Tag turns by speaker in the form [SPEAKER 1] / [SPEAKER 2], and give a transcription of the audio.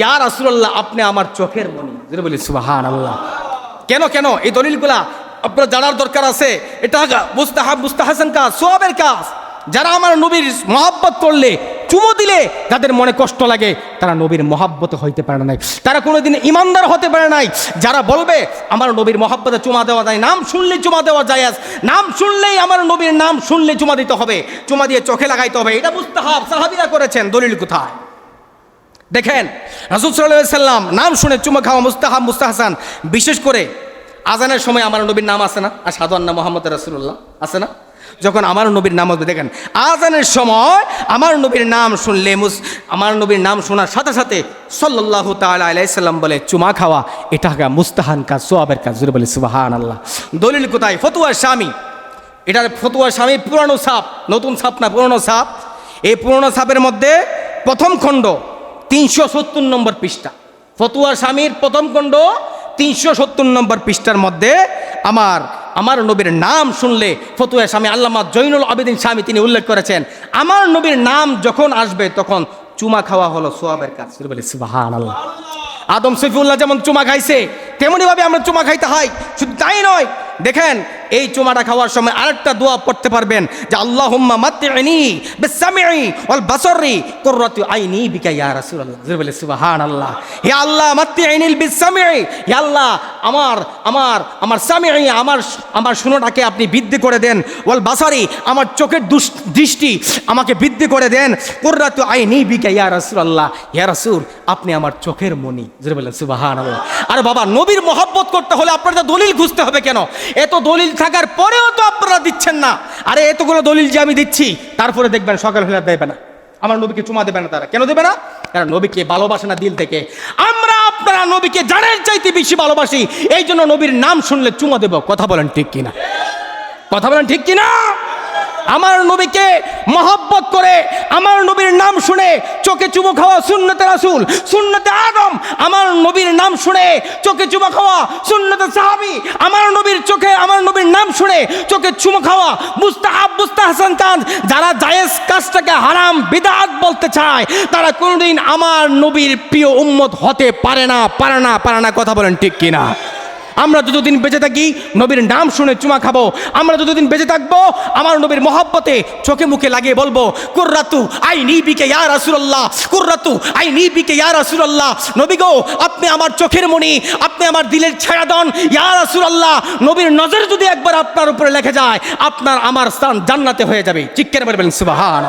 [SPEAKER 1] ইয়া রাসূলুল্লাহ আপনি আমার চোখের মণি। যেটা বলি সুবহানাল্লাহ। কেন কেন এই দলিলগুলা আপনার জানার দরকার আছে। এটা মুস্তাহাব মুস্তাহাসান কাজ, সওয়াবের কাজ। যারা আমার নবীর মহব্বত করলে, চুমো দিলে যাদের মনে কষ্ট লাগে, তারা নবীর মহব্বত হইতে পারে নাই, তারা কোনোদিন ইমানদার হতে পারে নাই। যারা বলবে আমার নবীর মহব্বতে চুমা দেওয়া যায়, নাম শুনলেই চুমা দেওয়া যায়, নাম শুনলেই আমার নবীর নাম শুনলে চুমা দিতে হবে, চুমা দিয়ে চোখে লাগাইতে হবে, এটা মুস্তাহাব, সাহাবীরা করেছেন। দলিল কোথায়? দেখেন রাসূল সাল্লাল্লাহু আলাইহি সাল্লাম নাম শুনে চুমা খাওয়া মুস্তাহাব মুস্তাহসান। বিশেষ করে আজানের সময় আমার নবীর নাম আছে না, আশহাদু আন্না মুহাম্মাদুর রাসূলুল্লাহ আছে না? যখন আমার নবীর নাম হবে, দেখেন আজানের সময় আমার নবীর নাম শুনলে, আমার নবীর নাম শোনার সাথে সাথে সাল্লাল্লাহু তাআলা আলাইহি সাল্লাম বলে চুমা খাওয়া এটা মুস্তাহান কাজ, সওয়াবের কাজ। জোরে বলে সুবহানাল্লাহ। দলিল কোথায়? ফতুয়া শামী। এটার ফতুয়া শামী পুরানো ছাপ, নতুন ছাপ না, পুরানো ছাপ। এই পুরানো ছাপের মধ্যে প্রথম খণ্ড 370 নম্বর পৃষ্ঠা। ফতুয়া শামীর প্রথম খণ্ড 370 নম্বর পৃষ্ঠার মধ্যে আমার নবীর নাম শুনলে, ফতুয়া শামী আল্লামা জৈনুল আবেদিন শামী তিনি উল্লেখ করেছেন, আমার নবীর নাম যখন আসবে তখন চুমা খাওয়া হলো সওয়াবের কাজ। বলে সুবহানাল্লাহ। আদম সফিউল্লাহ যেমন চুমা খাইছে, তেমনিভাবে আমরা চুমা খাইতে হয়। শুধু তাই নয়, দেখেন এই চুমাটা খাওয়ার সময় আরেকটা দোয়া পড়তে পারবেন যে আল্লাহুম্মা মাত্তি'নি বিস-সামঈ ওয়াল বাসরি কুররাতু আইনি বিকা ইয়া রাসূলুল্লাহ। বলে সুবহানাল্লাহ। হে আল্লাহ মাত্তি'নিল বিস-সামঈ, হে আল্লাহ আমার সামঈ, আমার শুনোটাকে আপনি বৃদ্ধি করে দেন, ওয়াল বাসরি আমার চোখের দৃষ্টি আমাকে বৃদ্ধি করে দেন, কুররাতু আইনি বিকা ইয়া রাসূলুল্লাহ, ইয়া রাসূল আপনি আমার চোখের মণি। বলে সুবহানাল্লাহ। আর বাবা নবীর মহব্বত করতে হলে আপনাদের দলিল খুঁজতে হবে। কেন এত দলিল থাকার পরেও তো আপনারা দিচ্ছেন না? আরে এতগুলো দলিল যে আমি দিচ্ছি, তারপরে দেখবেন সকাল হলে দেবে না, আমার নবীকে চুমা দেবে না। তারা কেন দেবে না? কারণ নবীকে ভালোবাসে না দিল থেকে। আমরা আপনারা নবীকে জানের চাইতে বেশি ভালোবাসি, এই জন্য নবীর নাম শুনলে চুমা দেব। কথা বলেন ঠিক কিনা? কথা বলেন ঠিক কিনা? আমার নবীকে মহব্বত করে, আমার নবীর নাম শুনে চোখে চুমো খাওয়া সুন্নতে রাসূল, সুন্নতে আদম। আমার নবীর নাম শুনে চোখে চুমো খাওয়া সুন্নতে সাহাবী। আমার নবীর নাম শুনে চোখে চুমো খাওয়া মুস্তাহাব মুস্তাহসান কাজ। যারা জায়েজ কাজটাকে হারাম বিদআত বলতে চায়, তারা কোনোদিন আমার নবীর প্রিয় উম্মত হতে পারে না। কথা বলেন ঠিক কিনা? আমরা যতদিন বেঁচে থাকি নবীর নাম শুনে চুমা খাবো। আমরা যতদিন বেঁচে থাকবো আমার নবীর মহব্বতে চোখে মুখে লাগিয়ে বলবো কুররাতু আইনি বিকা ইয়া রাসূলুল্লাহ, কুররাতু আইনি বিকা ইয়া রাসূলুল্লাহ। নবী গো আপনি আমার চোখের মণি, আপনি আমার দিলের ছায়াদন, ইয়া রাসূলুল্লাহ। নবীর নজর যদি একবার আপনার উপরে লেগে যায়, আপনার আমার স্থান জান্নাতে হয়ে যাবে। চিৎকার করে বলেন সুবহানাল্লাহ।